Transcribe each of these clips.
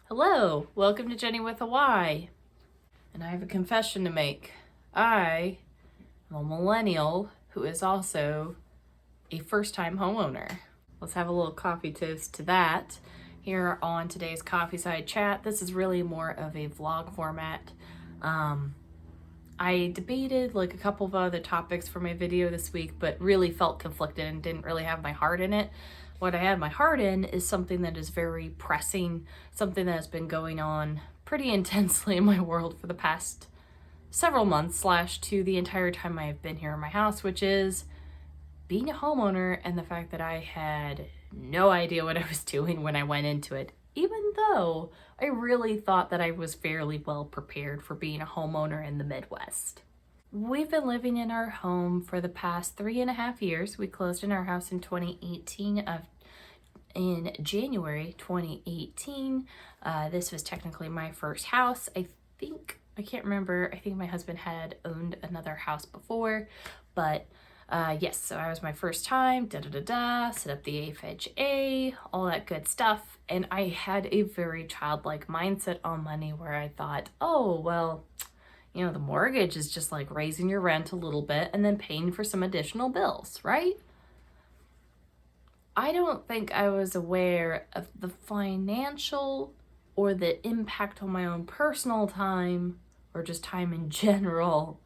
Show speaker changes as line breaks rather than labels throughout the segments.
Hello, welcome to Jenny with a Y. And I have a confession to make. I am a millennial who is also a first-time homeowner. Let's have a little coffee toast to that here on today's Coffee Side Chat. This is really more of a vlog format. I debated like a couple of other topics for my video this week, but really felt conflicted and didn't really have my heart in it. What I had my heart in is something that is very pressing, something that has been going on pretty intensely in my world for the past several months / to the entire time I have been here in my house, which is being a homeowner and the fact that I had no idea what I was doing when I went into it, even though I really thought that I was fairly well prepared for being a homeowner in the Midwest. We've been living in our home for the past 3.5 years. We closed in our house in 2018. In January 2018. This was technically my first house. I can't remember. I think my husband had owned another house before, but yes, so I was my first time, set up the FHA, all that good stuff. And I had a very childlike mindset on money where I thought, oh, well, you know, the mortgage is just like raising your rent a little bit and then paying for some additional bills, right? I don't think I was aware of the financial or the impact on my own personal time or just time in general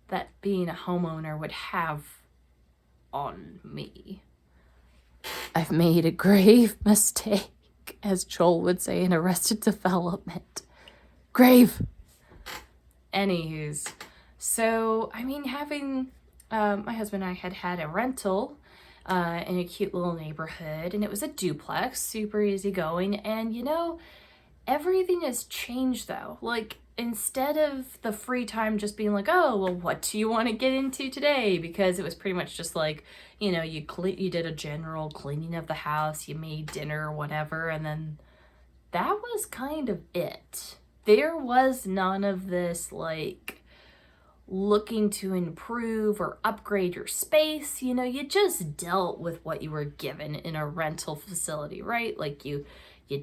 that being a homeowner would have on me. I've made a grave mistake, as Joel would say in Arrested Development. Grave. Anywho's, so, I mean, having my husband and I had a rental in a cute little neighborhood, and it was a duplex, super easy going, and you know, everything has changed though. Like, instead of the free time just being like, oh, well, what do you want to get into today? Because it was pretty much just like, you know, you did a general cleaning of the house, you made dinner or whatever, and then that was kind of it. There was none of this like looking to improve or upgrade your space. You know, you just dealt with what you were given in a rental facility, right? Like you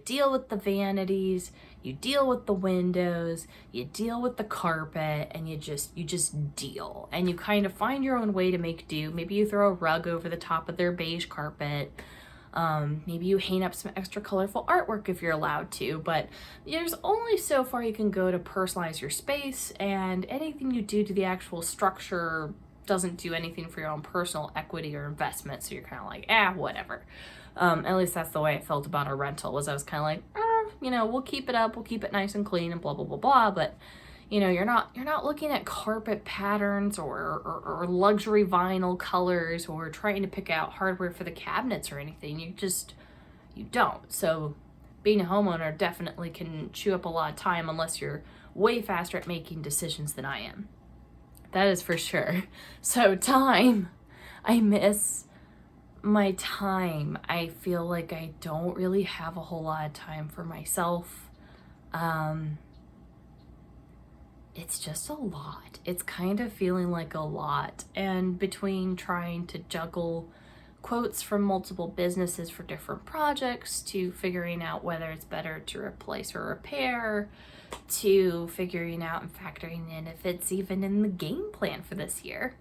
deal with the vanities, you deal with the windows, you deal with the carpet, and you just deal. And you kind of find your own way to make do. Maybe you throw a rug over the top of their beige carpet. Maybe you hang up some extra colorful artwork if you're allowed to, but there's only so far you can go to personalize your space, and anything you do to the actual structure doesn't do anything for your own personal equity or investment, so you're kind of like, whatever. At least that's the way I felt about a rental, was I was kind of like, you know, we'll keep it up, we'll keep it nice and clean and blah, blah, blah, blah, but you know, you're not looking at carpet patterns or luxury vinyl colors or trying to pick out hardware for the cabinets or anything. You don't. So being a homeowner definitely can chew up a lot of time unless you're way faster at making decisions than I am. That is for sure. So time, I miss my time. I feel like I don't really have a whole lot of time for myself. It's just a lot. It's kind of feeling like a lot. And between trying to juggle quotes from multiple businesses for different projects, to figuring out whether it's better to replace or repair, to figuring out and factoring in if it's even in the game plan for this year.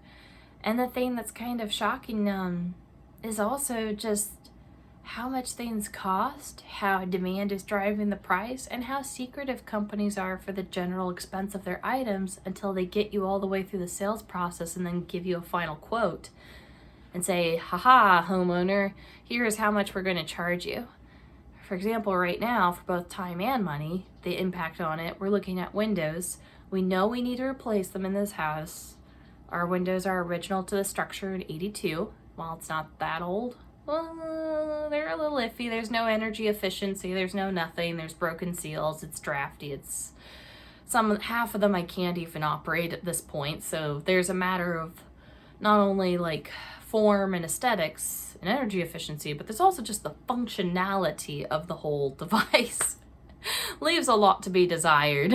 And the thing that's kind of shocking is also just how much things cost, how demand is driving the price, and how secretive companies are for the general expense of their items until they get you all the way through the sales process and then give you a final quote and say, haha, homeowner, here's how much we're going to charge you. For example, right now, for both time and money, the impact on it, we're looking at windows. We know we need to replace them in this house. Our windows are original to the structure in -- while it's not that old. Well, they're a little iffy. There's no energy efficiency. There's no nothing. There's broken seals. It's drafty. It's half of them I can't even operate at this point. So there's a matter of not only like form and aesthetics and energy efficiency, but there's also just the functionality of the whole device. Leaves a lot to be desired.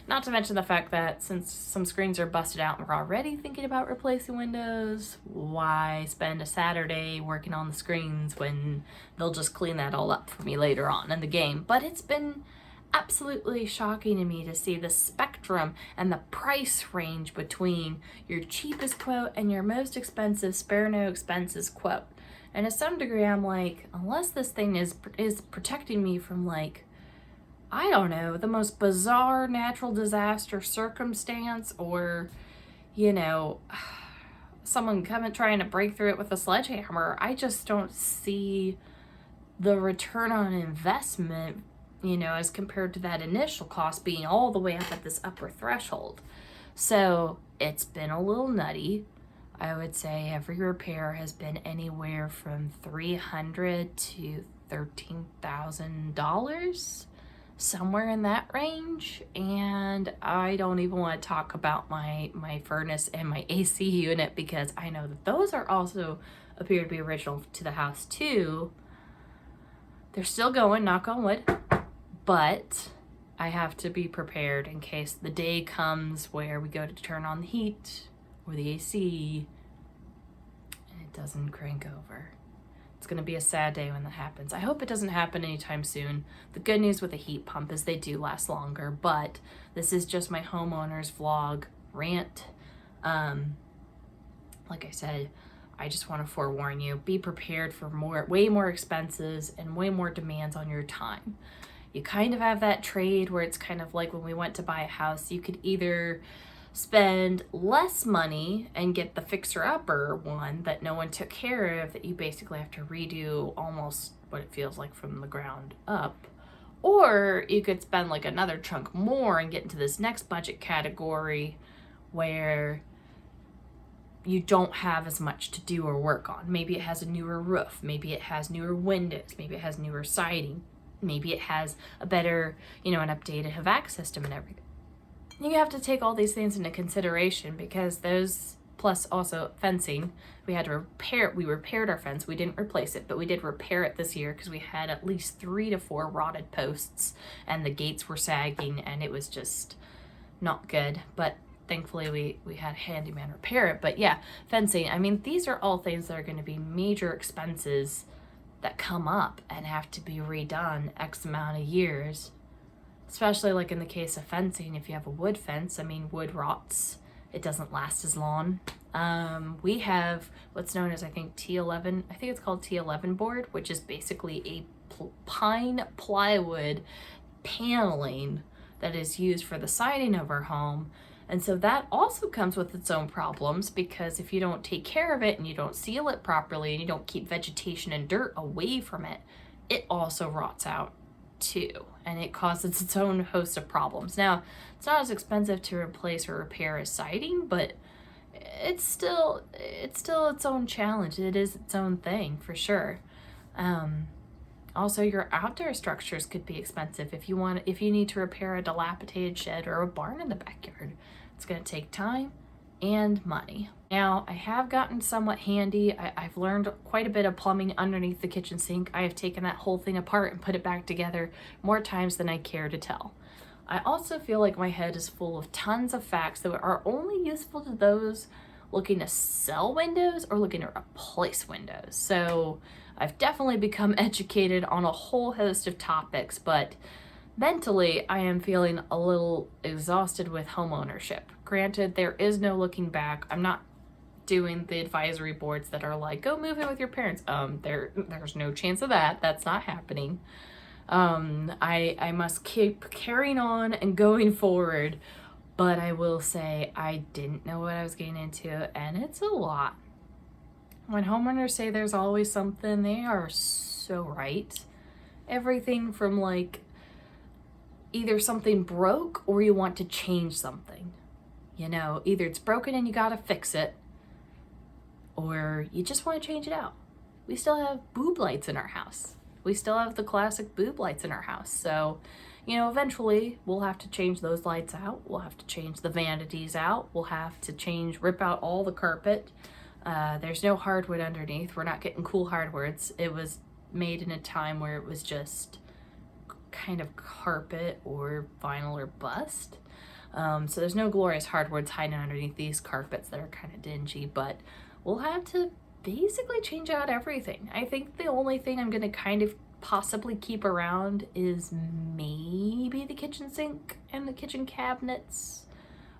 Not to mention the fact that since some screens are busted out and we're already thinking about replacing windows, why spend a Saturday working on the screens when they'll just clean that all up for me later on in the game? But it's been absolutely shocking to me to see the spectrum and the price range between your cheapest quote and your most expensive spare no expenses quote. And to some degree, I'm like, unless this thing is protecting me from, like, I don't know, the most bizarre natural disaster circumstance, or, you know, someone coming trying to break through it with a sledgehammer, I just don't see the return on investment, as compared to that initial cost being all the way up at this upper threshold. So it's been a little nutty. I would say every repair has been anywhere from $300 to $13,000, somewhere in that range. And I don't even want to talk about my furnace and my AC unit, because I know that those are also appear to be original to the house too. They're still going, knock on wood, but I have to be prepared in case the day comes where we go to turn on the heat or the AC and it doesn't crank over. It's going to be a sad day when that happens. I hope it doesn't happen anytime soon. The good news with a heat pump is they do last longer, but this is just my homeowner's vlog rant. Like I said, I just want to forewarn you, be prepared for way more expenses and way more demands on your time. You kind of have that trade where it's kind of like when we went to buy a house, you could either spend less money and get the fixer-upper one that no one took care of, that you basically have to redo almost what it feels like from the ground up, or you could spend like another chunk more and get into this next budget category where you don't have as much to do or work on. Maybe it has a newer roof, maybe it has newer windows, maybe it has newer siding, maybe it has a better, an updated HVAC system and everything. You have to take all these things into consideration, because those, plus also fencing, we repaired our fence. We didn't replace it, but we did repair it this year because we had at least 3 to 4 rotted posts and the gates were sagging and it was just not good. But thankfully we had a handyman repair it. But yeah, fencing, I mean, these are all things that are going to be major expenses that come up and have to be redone X amount of years. Especially like in the case of fencing, if you have a wood fence, I mean, wood rots. It doesn't last as long. We have what's known as, I think it's called T11 board, which is basically a pine plywood paneling that is used for the siding of our home. And so that also comes with its own problems, because if you don't take care of it and you don't seal it properly and you don't keep vegetation and dirt away from it, it also rots out too, and it causes its own host of problems. Now, it's not as expensive to replace or repair as siding, but it's still its own challenge. It is its own thing for sure. Also, your outdoor structures could be expensive if you need to repair a dilapidated shed or a barn in the backyard. It's going to take time and money. Now, I have gotten somewhat handy. I've learned quite a bit of plumbing underneath the kitchen sink. I have taken that whole thing apart and put it back together more times than I care to tell. I also feel like my head is full of tons of facts that are only useful to those looking to sell windows or looking to replace windows. So I've definitely become educated on a whole host of topics, but mentally, I am feeling a little exhausted with homeownership. Granted, there is no looking back. I'm not doing the advisory boards that are like, go move in with your parents. There's no chance of that. That's not happening. I must keep carrying on and going forward. But I will say I didn't know what I was getting into, and it's a lot. When homeowners say there's always something, they are so right. Everything from like either something broke or you want to change something. Either it's broken and you gotta fix it, or you just want to change it out. We still have boob lights in our house. We still have the classic boob lights in our house. So, eventually we'll have to change those lights out. We'll have to change the vanities out. We'll have to rip out all the carpet. There's no hardwood underneath. We're not getting cool hardwoods. It was made in a time where it was just kind of carpet or vinyl or bust. So there's no glorious hardwoods hiding underneath these carpets that are kind of dingy, but we'll have to basically change out everything. I think the only thing I'm going to kind of possibly keep around is maybe kitchen sink and the kitchen cabinets.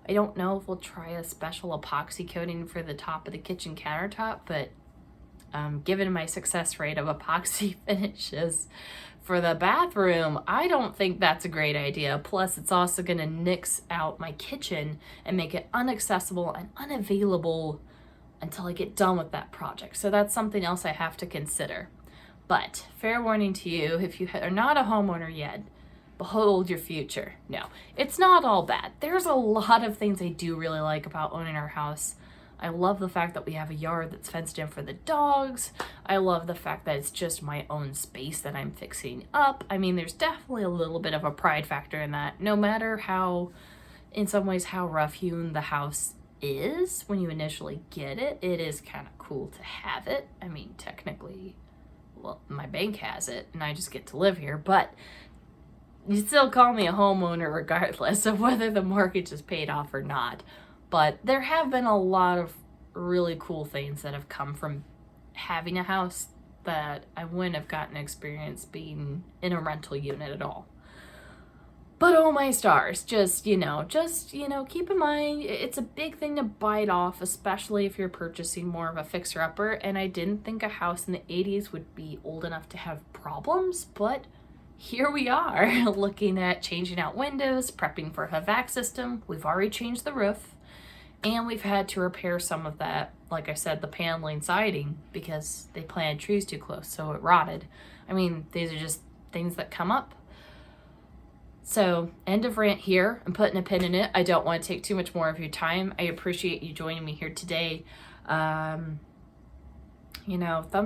I don't know if we'll try a special epoxy coating for the top of the kitchen countertop, but given my success rate of epoxy finishes for the bathroom, I don't think that's a great idea. Plus, it's also going to nix out my kitchen and make it inaccessible and unavailable until I get done with that project. So that's something else I have to consider. But fair warning to you, if you are not a homeowner yet, behold your future. No, it's not all bad. There's a lot of things I do really like about owning our house. I love the fact that we have a yard that's fenced in for the dogs. I love the fact that it's just my own space that I'm fixing up. I mean, there's definitely a little bit of a pride factor in that. No matter how, in some ways, how rough hewn the house is when you initially get it, it is kind of cool to have it. I mean, technically, well, my bank has it and I just get to live here, but you still call me a homeowner regardless of whether the mortgage is paid off or not. But there have been a lot of really cool things that have come from having a house that I wouldn't have gotten experience being in a rental unit at all. But oh my stars, just, keep in mind, it's a big thing to bite off, especially if you're purchasing more of a fixer-upper. And I didn't think a house in the 80s would be old enough to have problems, but here we are looking at changing out windows, prepping for a HVAC system. We've already changed the roof. And we've had to repair some of that, like I said, the paneling siding, because they planted trees too close, so it rotted. I mean, these are just things that come up. So, end of rant here. I'm putting a pin in it. I don't want to take too much more of your time. I appreciate you joining me here today. Thumbs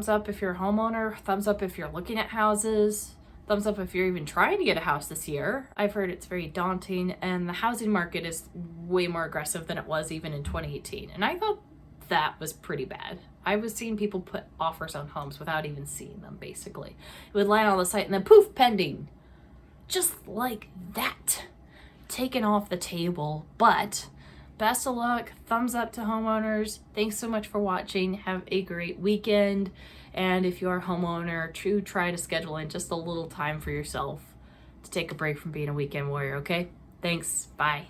up if you're a homeowner. Thumbs up if you're looking at houses. Thumbs up if you're even trying to get a house this year. I've heard it's very daunting, and the housing market is way more aggressive than it was even in 2018. And I thought that was pretty bad. I was seeing people put offers on homes without even seeing them, basically. It would land on the site and then poof, pending. Just like that. Taken off the table. But best of luck. Thumbs up to homeowners. Thanks so much for watching. Have a great weekend. And if you're a homeowner, try to schedule in just a little time for yourself to take a break from being a weekend warrior, okay? Thanks. Bye.